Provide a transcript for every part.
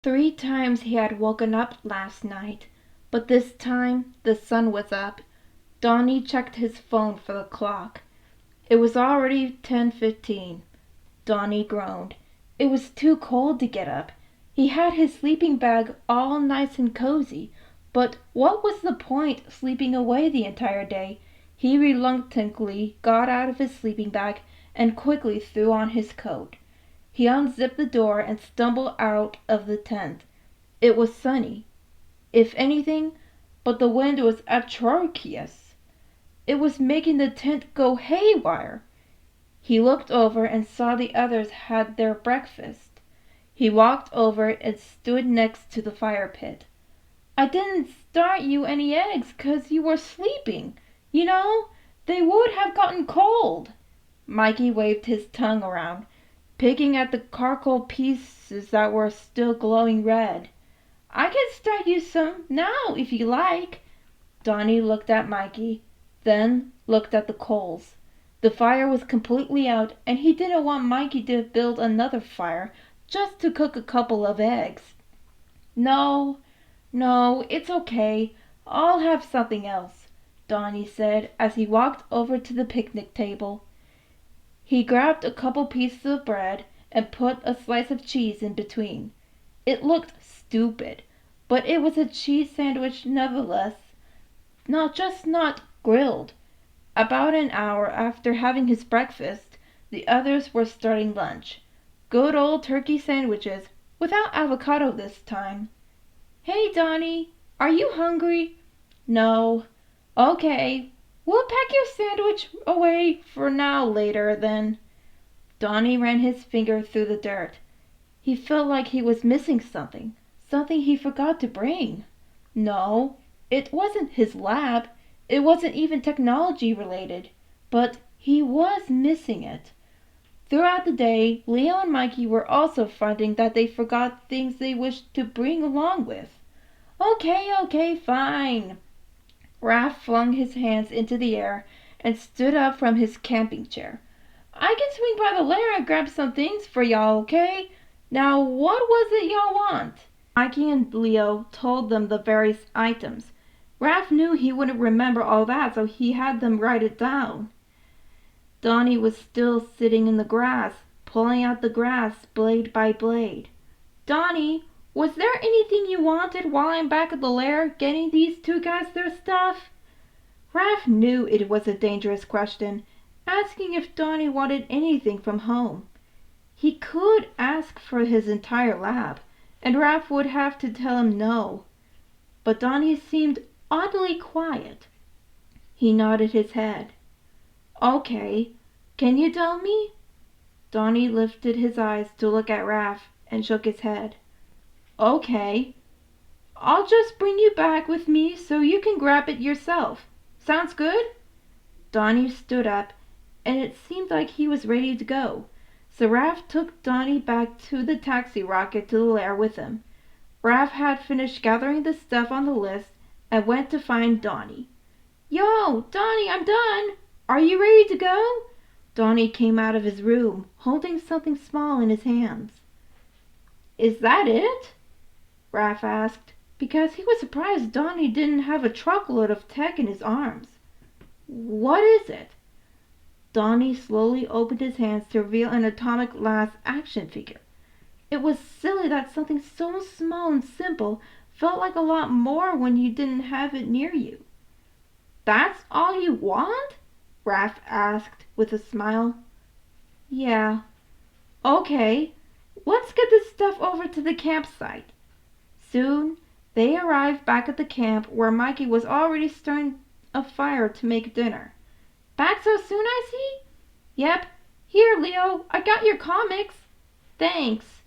3 times he had woken up last night, but this time the sun was up. Donnie checked his phone for the clock. It was already 10:15. Donnie groaned. It was too cold to get up. He had his sleeping bag all nice and cozy, but what was the point sleeping away the entire day? He reluctantly got out of his sleeping bag and quickly threw on his coat. He unzipped the door and stumbled out of the tent. It was sunny, if anything, but the wind was atrocious. It was making the tent go haywire. He looked over and saw the others had their breakfast. He walked over and stood next to the fire pit. "I didn't start you any eggs 'cause you were sleeping. You know, they would have gotten cold." Mikey waved his tongue around, picking at the charcoal pieces that were still glowing red. "I can start you some now if you like." Donnie looked at Mikey, then looked at the coals. The fire was completely out, and he didn't want Mikey to build another fire just to cook a couple of eggs. No, it's okay. I'll have something else," Donnie said as he walked over to the picnic table. He grabbed a couple pieces of bread and put a slice of cheese in between. It looked stupid, but it was a cheese sandwich nevertheless, not grilled. About an hour after having his breakfast, the others were starting lunch. Good old turkey sandwiches, without avocado this time. "Hey, Donnie, are you hungry?" "No." "Okay, we'll pack your sandwich away for now later, then." Donnie ran his finger through the dirt. He felt like he was missing something he forgot to bring. No, it wasn't his lab. It wasn't even technology related. But he was missing it. Throughout the day, Leo and Mikey were also finding that they forgot things they wished to bring along with. Okay, fine." Raph flung his hands into the air and stood up from his camping chair. "I can swing by the lair and grab some things for y'all, okay? Now what was it y'all want?" Mikey and Leo told them the various items. Raph knew he wouldn't remember all that, so he had them write it down. Donnie was still sitting in the grass, pulling out the grass blade by blade. "Donnie, was there anything you wanted while I'm back at the lair getting these two guys their stuff?" Raph knew it was a dangerous question, asking if Donnie wanted anything from home. He could ask for his entire lab, and Raph would have to tell him no. But Donnie seemed oddly quiet. He nodded his head. "Okay, can you tell me?" Donnie lifted his eyes to look at Raph and shook his head. "Okay, I'll just bring you back with me so you can grab it yourself. Sounds good?" Donnie stood up, and it seemed like he was ready to go. So Raph took Donnie back to the taxi rocket to the lair with him. Raph had finished gathering the stuff on the list and went to find Donnie. "Yo, Donnie, I'm done. Are you ready to go?" Donnie came out of his room, holding something small in his hands. "Is that it?" Raph asked, because he was surprised Donnie didn't have a truckload of tech in his arms. "What is it?" Donnie slowly opened his hands to reveal an Atomic Lass action figure. It was silly that something so small and simple felt like a lot more when you didn't have it near you. "That's all you want?" Raph asked with a smile. "Yeah." "Okay, let's get this stuff over to the campsite." Soon they arrived back at the camp where Mikey was already starting a fire to make dinner. "Back so soon, I see?" "Yep. Here, Leo, I got your comics." "Thanks."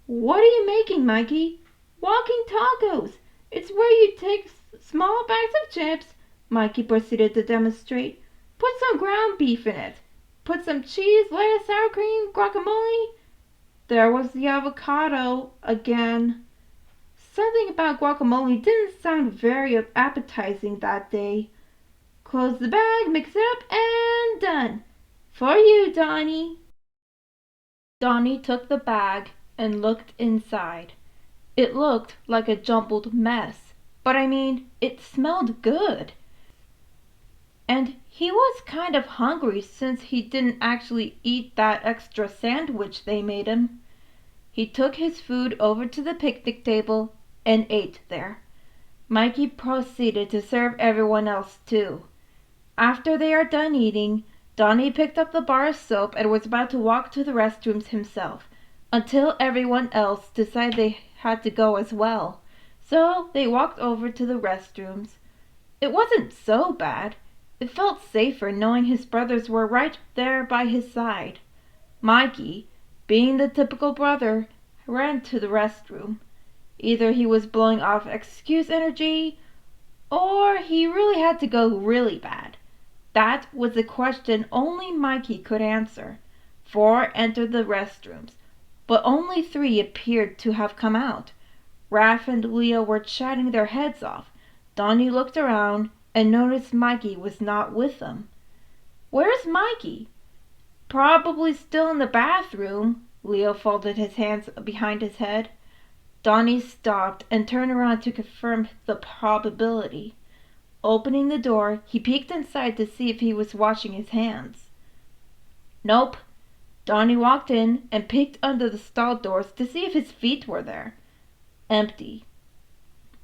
"What are you making, Mikey?" "Walking tacos. It's where you take small bags of chips," Mikey proceeded to demonstrate. "Put some ground beef in it. Put some cheese, lettuce, sour cream, guacamole." There was the avocado again. Something about guacamole didn't sound very appetizing that day. "Close the bag, mix it up, and done. For you, Donnie." Donnie took the bag and looked inside. It looked like a jumbled mess, but it smelled good. And he was kind of hungry since he didn't actually eat that extra sandwich they made him. He took his food over to the picnic table and ate there. Mikey proceeded to serve everyone else too. After they are done eating, Donnie picked up the bar of soap and was about to walk to the restrooms himself, until everyone else decided they had to go as well. So they walked over to the restrooms. It wasn't so bad. It felt safer knowing his brothers were right there by his side. Mikey, being the typical brother, ran to the restroom. Either he was blowing off excuse energy, or he really had to go really bad. That was a question only Mikey could answer. 4 entered the restrooms, but only 3 appeared to have come out. Raph and Leo were chatting their heads off. Donnie looked around and noticed Mikey was not with them. "Where's Mikey?" "Probably still in the bathroom." Leo folded his hands behind his head. Donnie stopped and turned around to confirm the probability. Opening the door, he peeked inside to see if he was washing his hands. Nope. Donnie walked in and peeked under the stall doors to see if his feet were there. Empty.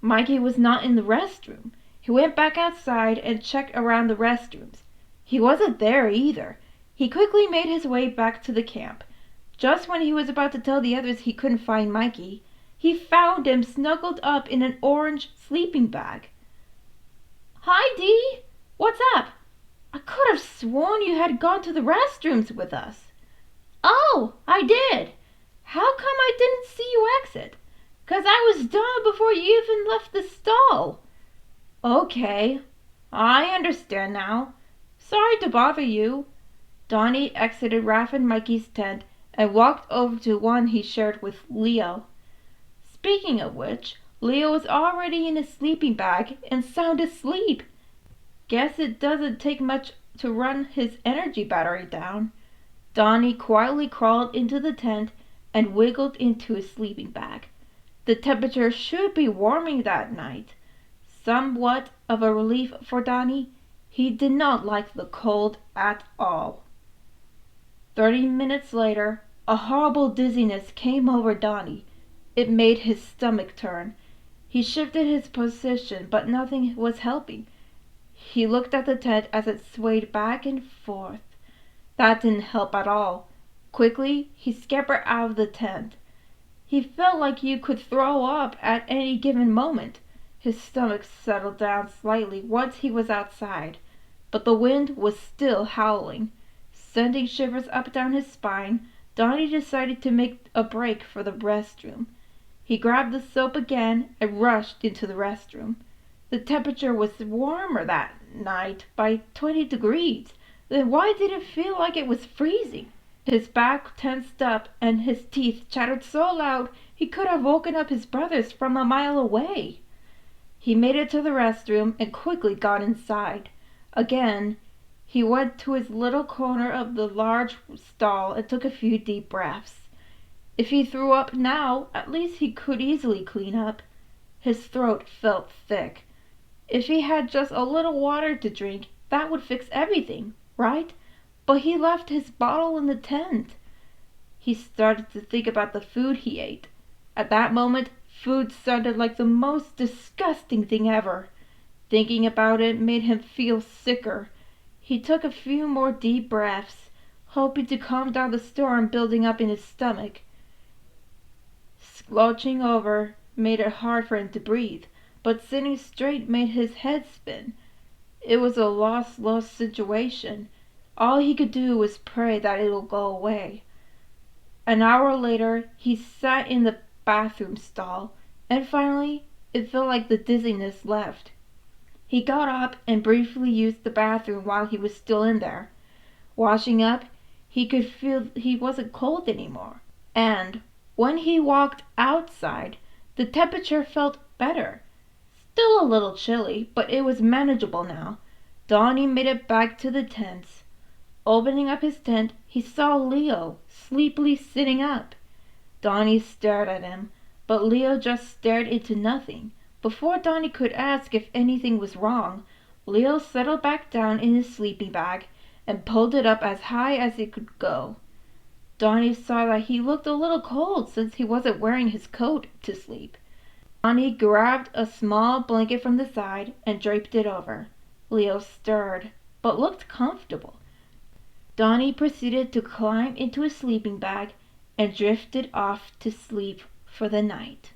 Mikey was not in the restroom. He went back outside and checked around the restrooms. He wasn't there either. He quickly made his way back to the camp. Just when he was about to tell the others he couldn't find Mikey, he found him snuggled up in an orange sleeping bag. "Hi, Dee! What's up? I could have sworn you had gone to the restrooms with us." "Oh, I did. How come I didn't see you exit? 'Cause I was done before you even left the stall." "Okay, I understand now. Sorry to bother you." Donnie exited Raph and Mikey's tent and walked over to one he shared with Leo. Speaking of which, Leo was already in his sleeping bag and sound asleep. Guess it doesn't take much to run his energy battery down. Donnie quietly crawled into the tent and wiggled into his sleeping bag. The temperature should be warming that night. Somewhat of a relief for Donnie, he did not like the cold at all. 30 minutes later, a horrible dizziness came over Donnie. It made his stomach turn. He shifted his position, but nothing was helping. He looked at the tent as it swayed back and forth. That didn't help at all. Quickly, he scampered out of the tent. He felt like you could throw up at any given moment. His stomach settled down slightly once he was outside, but the wind was still howling. Sending shivers up down his spine, Donnie decided to make a break for the restroom. He grabbed the soap again and rushed into the restroom. The temperature was warmer that night by 20 degrees. Then why did it feel like it was freezing? His back tensed up and his teeth chattered so loud he could have woken up his brothers from a mile away. He made it to the restroom and quickly got inside. Again, he went to his little corner of the large stall and took a few deep breaths. If he threw up now, at least he could easily clean up. His throat felt thick. If he had just a little water to drink, that would fix everything, right? But he left his bottle in the tent. He started to think about the food he ate. At that moment, food sounded like the most disgusting thing ever. Thinking about it made him feel sicker. He took a few more deep breaths, hoping to calm down the storm building up in his stomach. Slouching over made it hard for him to breathe, but sitting straight made his head spin. It was a lost situation. All he could do was pray that it'll go away. An hour later, he sat in the bathroom stall, and finally, it felt like the dizziness left. He got up and briefly used the bathroom while he was still in there. Washing up, he could feel he wasn't cold anymore. And when he walked outside, the temperature felt better. Still a little chilly, but it was manageable now. Donnie made it back to the tents. Opening up his tent, he saw Leo sleepily sitting up. Donnie stared at him. but Leo just stared into nothing. Before Donnie could ask if anything was wrong, Leo settled back down in his sleeping bag and pulled it up as high as it could go. Donnie saw that he looked a little cold since he wasn't wearing his coat to sleep. Donnie grabbed a small blanket from the side and draped it over. Leo stirred, but looked comfortable. Donnie proceeded to climb into his sleeping bag and drifted off to sleep for the night.